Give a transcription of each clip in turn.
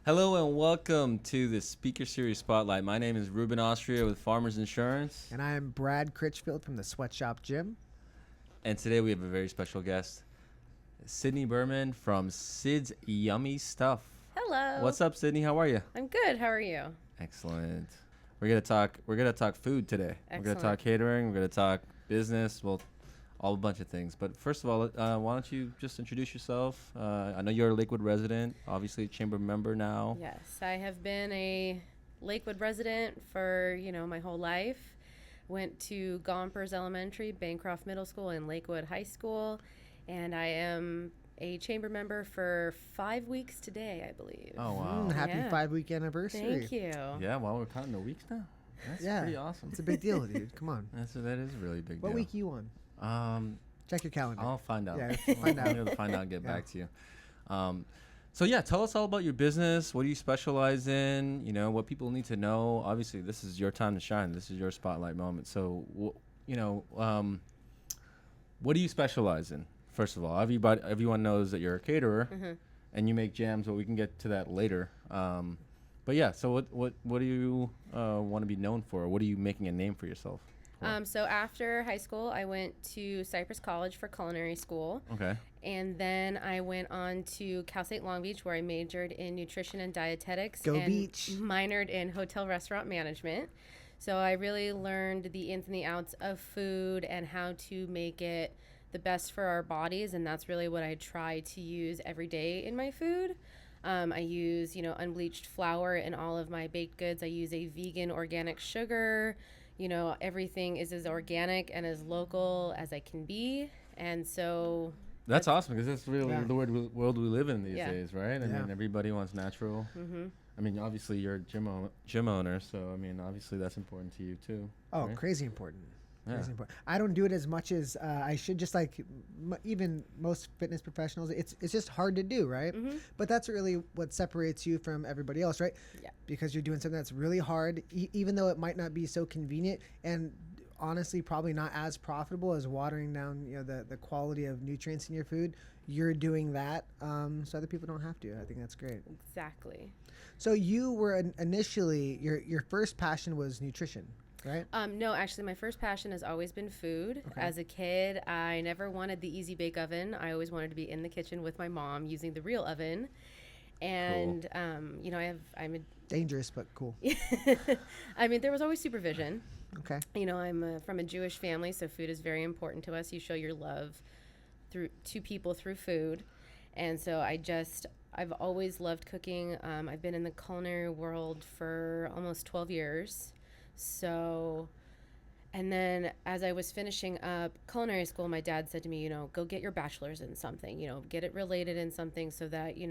Hello and welcome to the Speaker Series Spotlight. My name is Reuben Austria with Farmers Insurance. And I am Brad Critchfield from the Sweatshop Gym. And today we have a very special guest, Sydney Berman from Syds Stuff. Hello. What's up, Sydney? How are you? I'm good. How are you? Excellent. We're gonna talk food today. Excellent. We're gonna talk catering. We're gonna talk business. Well, all a bunch of things. But first of all, why don't you just introduce yourself? I know you're a Lakewood resident, obviously a chamber member now. Yes, I have been a Lakewood resident for, my whole life. Went to Gompers Elementary, Bancroft Middle School, and Lakewood High School. And I am a chamber member for 5 weeks today, I believe. Oh, wow. Happy 5-week anniversary. Thank you. Yeah, well, we're counting the weeks now. That's pretty awesome. It's a big deal, dude. Come on. That is a really big deal. What week you on? Check your calendar. I'll find out. Yeah, find out. I'm going to find out and get back to you. So, tell us all about your business. What do you specialize in? What people need to know. Obviously, this is your time to shine. This is your spotlight moment. So, what do you specialize in? First of all, everyone knows that you're a caterer and you make jams, but we can get to that later. So what do you want to be known for? What are you making a name for yourself for? So after high school, I went to Cypress College for culinary school. Okay. And then I went on to Cal State Long Beach, where I majored in nutrition and dietetics. Go and Beach. Minored in hotel restaurant management. So I really learned the ins and the outs of food and how to make it the best for our bodies. And that's really what I try to use every day in my food. I use, unbleached flour in all of my baked goods. I use a vegan organic sugar. Everything is as organic and as local as I can be. And so that's awesome, because that's really the world we live in these days, right? I mean, everybody wants natural. Mm-hmm. I mean, obviously you're a gym owner, so I mean, obviously that's important to you too. Oh, right? crazy important. Yeah. Crazy important. I don't do it as much as I should. Just like even most fitness professionals, it's just hard to do, right? Mm-hmm. But that's really what separates you from everybody else, right? Yeah. Because you're doing something that's really hard, even though it might not be so convenient, and honestly probably not as profitable as watering down the quality of nutrients in your food. You're doing that so other people don't have to. I think that's great. Exactly. So you were initially your first passion was nutrition, right? No, actually, my first passion has always been food. Okay. As a kid, I never wanted the easy bake oven. I always wanted to be in the kitchen with my mom using the real oven. And cool. I'm a Dangerous but cool. I mean, there was always supervision. Okay. I'm from a Jewish family, so food is very important to us. You show your love to people through food. And so I've always loved cooking. I've been in the culinary world for almost 12 years. So, and then as I was finishing up culinary school, my dad said to me, go get your bachelor's in something, get it related in something so that, you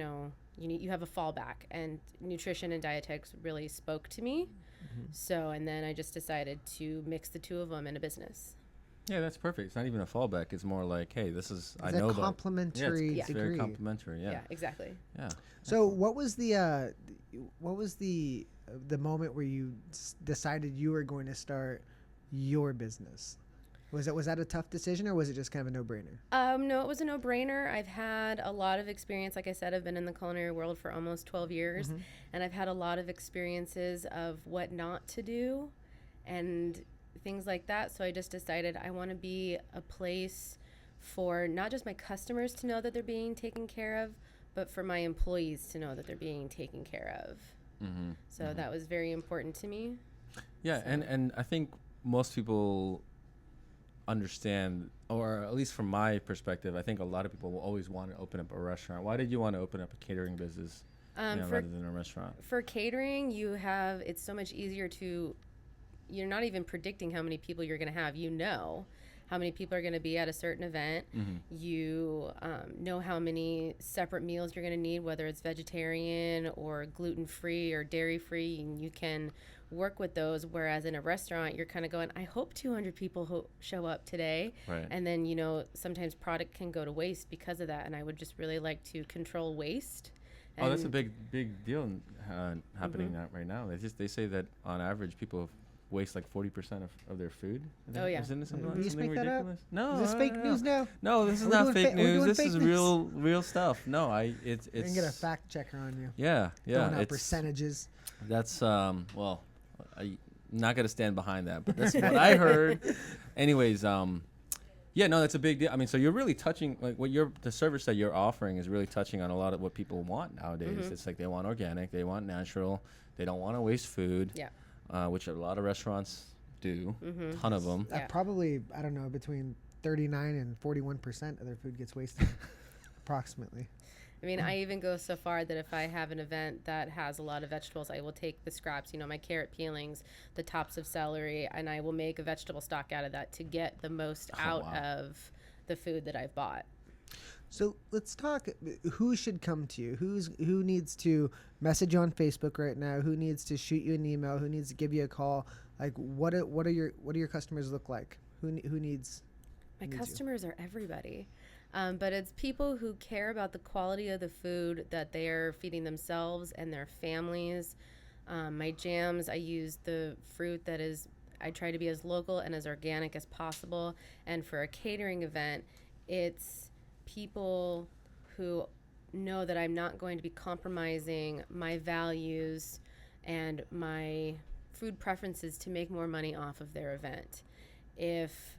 have a fallback. And nutrition and dietetics really spoke to me. Mm-hmm. So, and then I just decided to mix the two of them in a business. Yeah, that's perfect. It's not even a fallback. It's more like, hey, this is, I know that. It's a complementary it's very complimentary. Yeah. Yeah, exactly. Yeah. So what was the moment where you decided you were going to start your business? Was that a tough decision, or was it just kind of a no-brainer? No, it was a no-brainer. I've had a lot of experience. Like I said, I've been in the culinary world for almost 12 years, Mm-hmm. and I've had a lot of experiences of what not to do and things like that. So I just decided I want to be a place for not just my customers to know that they're being taken care of, but for my employees to know that they're being taken care of. Mm-hmm. So that was very important to me. Yeah, so. And I think most people understand, or at least from my perspective, I think a lot of people will always want to open up a restaurant. Why did you want to open up a catering business rather than a restaurant? For catering, it's so much easier you're not even predicting how many people you're going to have. How many people are going to be at a certain event. Mm-hmm. You know how many separate meals you're going to need, whether it's vegetarian or gluten-free or dairy-free, and you can work with those. Whereas in a restaurant, you're kind of going, I hope 200 people show up today. Right. And then, sometimes product can go to waste because of that. And I would just really like to control waste. Oh, that's a big deal happening right now. They say that on average, people waste like 40% of their food. Oh, yeah. Isn't it something, Did you just something make that up? ridiculous? No. Is this fake news now? No, this is Are we not doing fake we're doing news. This fake is news? real stuff. No, it's We can get a fact checker on you. yeah. Throwing out It's percentages. that's well, I'm not gonna stand behind that, but that's what I heard. Anyways, yeah, no, that's a big deal. I mean, so you're really touching like the service that you're offering is really touching on a lot of what people want nowadays. It's like they want organic, they want natural, they don't want to waste food. Yeah. Which a lot of restaurants do, ton of them. Yeah. Probably, I don't know, between 39 and 41% of their food gets wasted, approximately. I mean, I even go so far that if I have an event that has a lot of vegetables, I will take the scraps, my carrot peelings, the tops of celery, and I will make a vegetable stock out of that to get the most out of the food that I've bought. So let's talk. Who should come to you? Who needs to message you on Facebook right now? Who needs to shoot you an email? Who needs to give you a call? Like, what do your customers look like? Who needs? My needs customers are everybody. But it's people who care about the quality of the food that they are feeding themselves and their families. My jams, I use the fruit I try to be as local and as organic as possible. And for a catering event, it's people who know that I'm not going to be compromising my values and my food preferences to make more money off of their event. If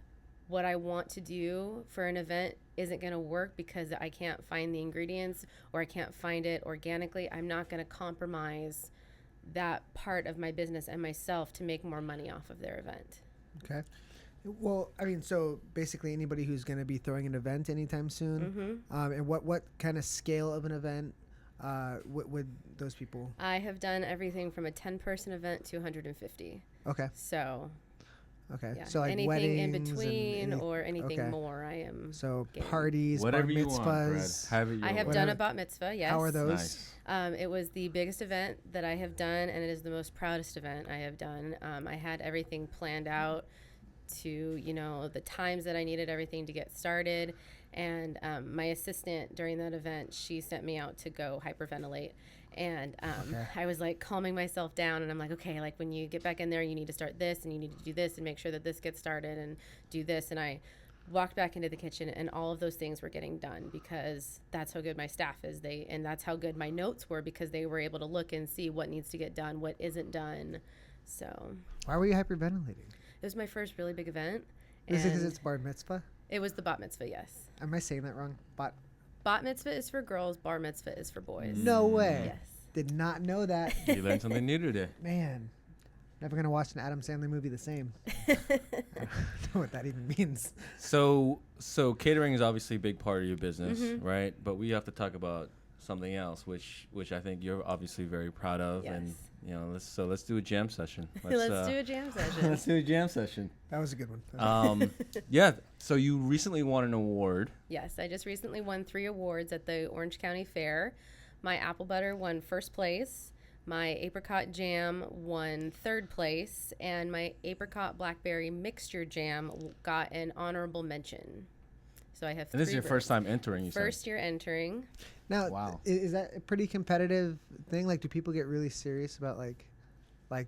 what I want to do for an event isn't going to work because I can't find the ingredients or I can't find it organically, I'm not going to compromise that part of my business and myself to make more money off of their event. Okay. Well, I mean, so basically anybody who's going to be throwing an event anytime soon, and what kind of scale of an event would those people? I have done everything from a 10-person event to 150. Okay. So Okay. yeah, So like anything weddings in between or anything okay. more, I am. So game. parties, Whatever bar you want, mitzvahs. Brad. Have it your I have way. done a bat mitzvah, yes. How are those? Nice. It was the biggest event that I have done, and it is the most proudest event I have done. I had everything planned out to, the times that I needed everything to get started. And my assistant during that event, she sent me out to go hyperventilate. And I was like calming myself down, and I'm like, okay, like when you get back in there, you need to start this, and you need to do this, and make sure that this gets started, and do this. And I walked back into the kitchen, and all of those things were getting done because that's how good my staff is. And that's how good my notes were because they were able to look and see what needs to get done, what isn't done. So Why were you hyperventilating? it was my first really big event. Is it because and it's bar mitzvah? it was the bat mitzvah, yes. Am I saying that wrong? Bat mitzvah is for girls, bar mitzvah is for boys. No way. Yes. Did not know that. You learned something new today. Man, never gonna watch an Adam Sandler movie the same. I don't know what that even means. So catering is obviously a big part of your business, right? But we have to talk about something else, which I think you're obviously very proud of, Yes. and let's do a jam session. Let's do a jam session. Let's do a jam session. That was a good one. Yeah. So you recently won an award. Yes, I just recently won 3 awards at the Orange County Fair. My apple butter won first place. My apricot jam won third place. And my apricot blackberry mixture jam got an honorable mention. So I have And this is 3 your first time entering, you said. First year entering. Now, Wow. is that a pretty competitive thing? Like, do people get really serious about like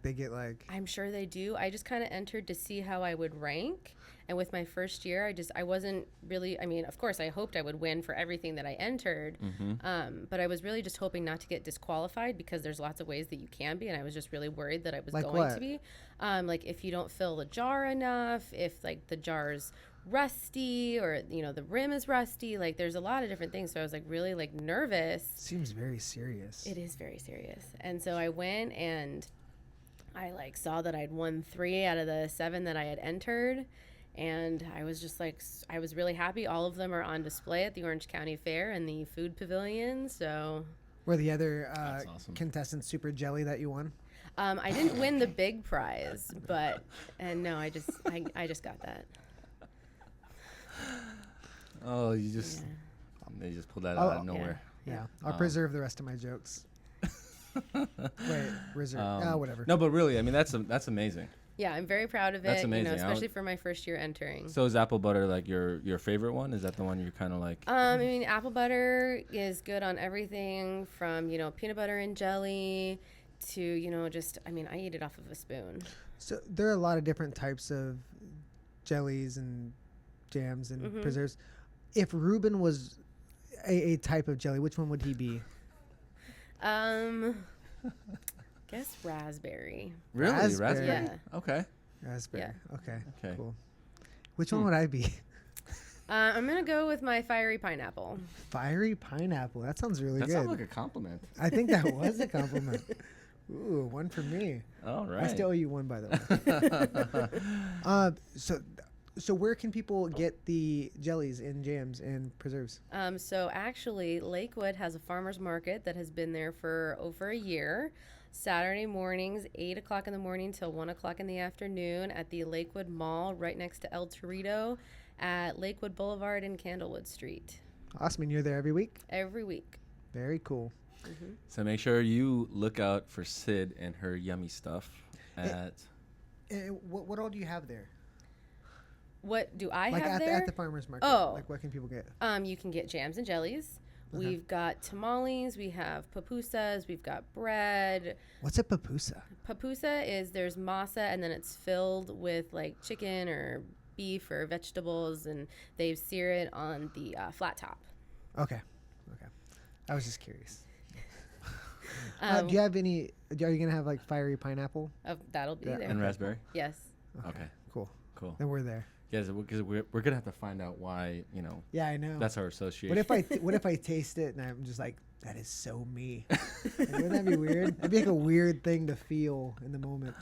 they get like? I'm sure they do. I just kind of entered to see how I would rank. And with my first year, I wasn't really, I mean, of course, I hoped I would win for everything that I entered. But I was really just hoping not to get disqualified because there's lots of ways that you can be. And I was just really worried that I was Like going what? to be. Like if you don't fill the jar enough, if like the jar's rusty or, the rim is rusty, like there's a lot of different things. So I was like really like nervous. Seems very serious. It is very serious. And so I went and I like saw that I'd won 3 out of the 7 that I had entered. And I was just like, I was really happy. All of them are on display at the Orange County Fair and the food pavilion. So Were the other That's awesome. contestants super jelly that you won? I didn't win the big prize, no, I just got that. Oh, you just they just pulled that out of nowhere. Yeah. I'll preserve the rest of my jokes. Wait, reserve. Whatever. No, but really, I mean that's amazing. Yeah, I'm very proud of it. That's amazing. Especially for my first year entering. So is apple butter like your favorite one? Is that the one you're kind of like? I mean, apple butter is good on everything from, peanut butter and jelly to, just, I mean, I eat it off of a spoon. So there are a lot of different types of jellies and jams and preserves. If Reuben was a type of jelly, which one would he be? Guess raspberry. Really? Raspberry? Yeah. Okay. Raspberry. Yeah. Okay. Okay. Cool. Which one would I be? I'm going to go with my fiery pineapple. Fiery pineapple. That sounds really That good. sounds like a compliment. I think that was a compliment. Ooh, one for me. All right. I still owe you one, by the way. So where can people get the jellies and jams and preserves? So actually, Lakewood has a farmers market that has been there for over a year. Saturday mornings, 8 o'clock in the morning till 1 o'clock in the afternoon at the Lakewood Mall right next to El Torito at Lakewood Boulevard and Candlewood Street. Awesome. And you're there every week? Every week. Very cool. So make sure you look out for Syd and her yummy stuff at... What all do you have there? What do I Like have at there? the farmer's market. Oh. Like what can people get? You can get jams and jellies. Okay. We've got tamales. We have pupusas. We've got bread. What's a pupusa? Pupusa is there's masa and then it's filled with like chicken or beef or vegetables, and they sear it on the flat top. Okay. I was just curious. Do you have any? Are you gonna have like fiery pineapple? That'll be Yeah. there. And raspberry? Yes. Okay. Cool. Cool. Then we're there. Yeah, because we're going to have to find out why, Yeah, I know. that's our association. What if I taste it and I'm just like, that is so me? Like, wouldn't that be weird? That'd be like a weird thing to feel in the moment.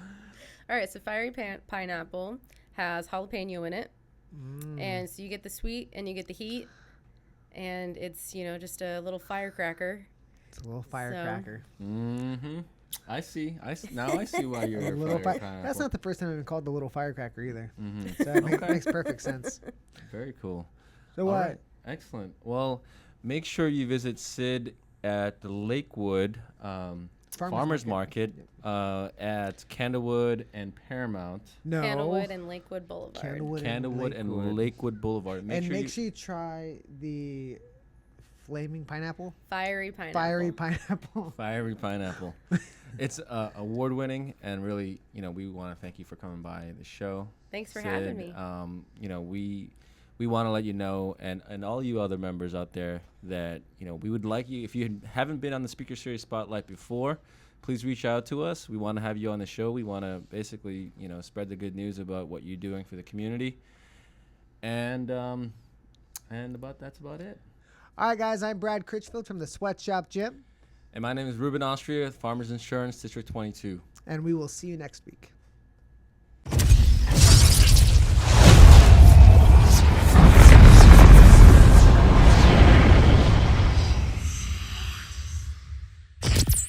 All right. So fiery pineapple has jalapeno in it, and so you get the sweet and you get the heat, and it's just a little firecracker. It's a little firecracker. Mm-hmm. I see. Now I see why you're A a little pineapple. That's not the first time I've been called the little firecracker either. Mm-hmm. So that makes perfect sense. Very cool. So All what? right. Excellent. Well, make sure you visit Syd at the Lakewood Farmers Market at Candlewood and Paramount. No. Candlewood and Lakewood Boulevard. Candlewood and Lakewood Boulevard. Make sure you try the flaming pineapple. Fiery pineapple. Fiery pineapple. Fiery pineapple. It's award-winning, and really, we want to thank you for coming by the show. Thanks for Syd. having me. We want to let you know, and all you other members out there, that we would like you, if you haven't been on the Speaker Series Spotlight before, please reach out to us. We want to have you on the show. We want to basically spread the good news about what you're doing for the community, and that's about it. All right, guys. I'm Brad Critchfield from the Sweatshop Gym. And my name is Reuben Austria, Farmers Insurance, District 22. And we will see you next week.